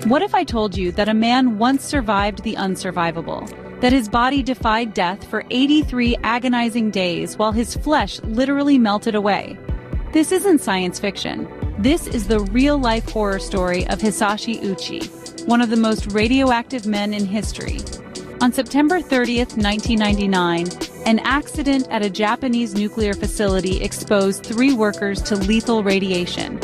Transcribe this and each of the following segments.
What if I told you that a man once survived the unsurvivable, that his body defied death for 83 agonizing days while his flesh literally melted away? This isn't science fiction. This is the real-life horror story of Hisashi Ouchi, one of the most radioactive men in history. On September 30th, 1999, an accident at a Japanese nuclear facility exposed 3 workers to lethal radiation.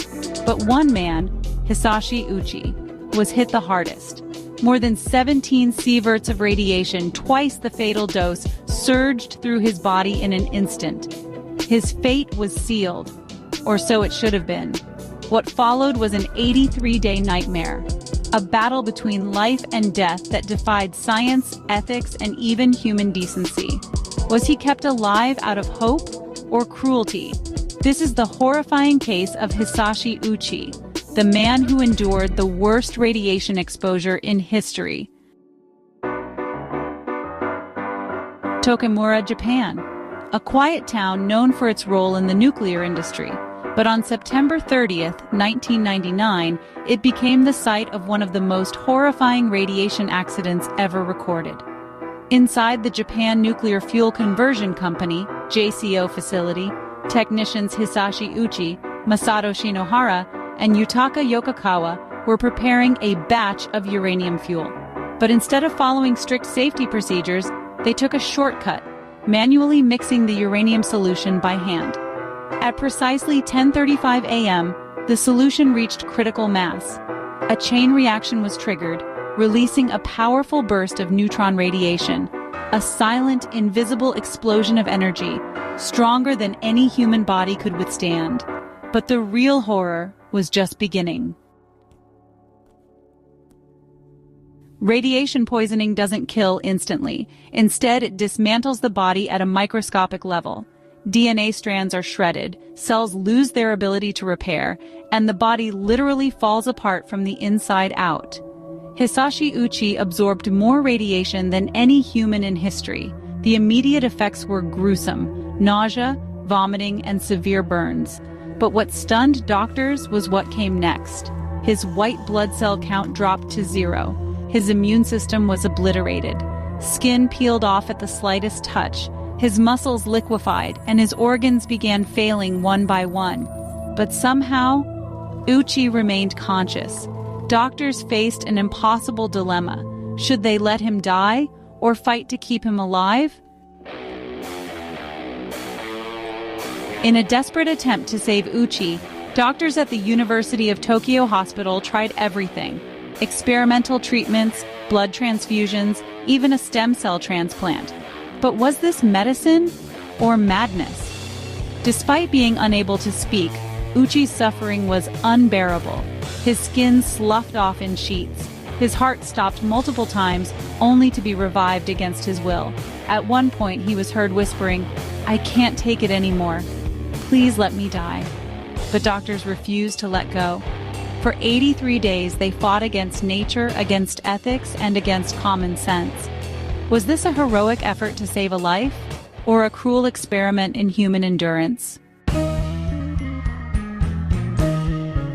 But one man, Hisashi Ouchi, was hit the hardest. More than 17 sieverts of radiation, twice the fatal dose, surged through his body in an instant. His fate was sealed, or so it should have been. What followed was an 83-day nightmare, a battle between life and death that defied science, ethics, and even human decency. Was he kept alive out of hope or cruelty? This is the horrifying case of Hisashi Ouchi, the man who endured the worst radiation exposure in history. Tokaimura, Japan, a quiet town known for its role in the nuclear industry. But on September 30th, 1999, it became the site of one of the most horrifying radiation accidents ever recorded. Inside the Japan Nuclear Fuel Conversion Company, JCO facility, technicians Hisashi Ouchi, Masato Shinohara, and Yutaka Yokokawa were preparing a batch of uranium fuel. But instead of following strict safety procedures, they took a shortcut, manually mixing the uranium solution by hand. At precisely 10:35 a.m., the solution reached critical mass. A chain reaction was triggered, releasing a powerful burst of neutron radiation, a silent, invisible explosion of energy, stronger than any human body could withstand. But the real horror was just beginning. Radiation poisoning doesn't kill instantly. Instead, it dismantles the body at a microscopic level. DNA strands are shredded, cells lose their ability to repair, and the body literally falls apart from the inside out. Hisashi Ouchi absorbed more radiation than any human in history. The immediate effects were gruesome: nausea, vomiting, and severe burns. But what stunned doctors was what came next. His white blood cell count dropped to 0. His immune system was obliterated. Skin peeled off at the slightest touch. His muscles liquefied, and his organs began failing one by one. But somehow, Ouchi remained conscious. Doctors faced an impossible dilemma. Should they let him die, or fight to keep him alive? In a desperate attempt to save Ouchi, doctors at the University of Tokyo Hospital tried everything: experimental treatments, blood transfusions, even a stem cell transplant. But was this medicine or madness? Despite being unable to speak, Ouchi's suffering was unbearable. His skin sloughed off in sheets. His heart stopped multiple times, only to be revived against his will. At one point, he was heard whispering, "I can't take it anymore. Please let me die." But doctors refused to let go. For 83 days, they fought against nature, against ethics, and against common sense. Was this a heroic effort to save a life, or a cruel experiment in human endurance?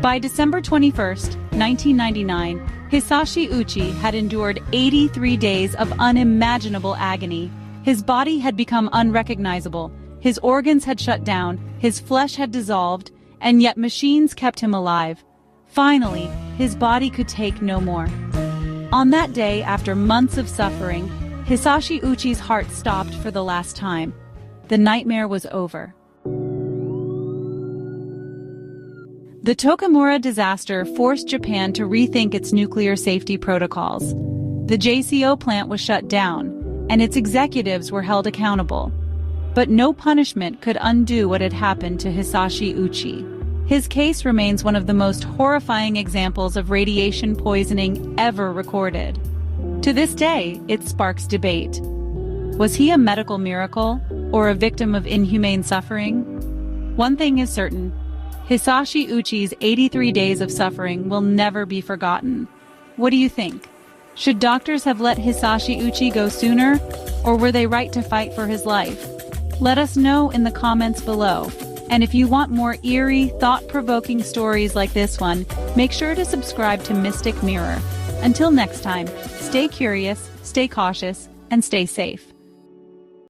By December 21st, 1999, Hisashi Ouchi had endured 83 days of unimaginable agony. His body had become unrecognizable, his organs had shut down, his flesh had dissolved, and yet machines kept him alive. Finally, his body could take no more. On that day, after months of suffering, Hisashi Ouchi's heart stopped for the last time. The nightmare was over. The Tokaimura disaster forced Japan to rethink its nuclear safety protocols. The JCO plant was shut down, and its executives were held accountable. But no punishment could undo what had happened to Hisashi Ouchi. His case remains one of the most horrifying examples of radiation poisoning ever recorded. To this day, it sparks debate. Was he a medical miracle, or a victim of inhumane suffering? One thing is certain: Hisashi Ouchi's 83 days of suffering will never be forgotten. What do you think? Should doctors have let Hisashi Ouchi go sooner, or were they right to fight for his life? Let us know in the comments below. And if you want more eerie, thought-provoking stories like this one, make sure to subscribe to Mystic Mirror. Until next time, stay curious, stay cautious, and stay safe.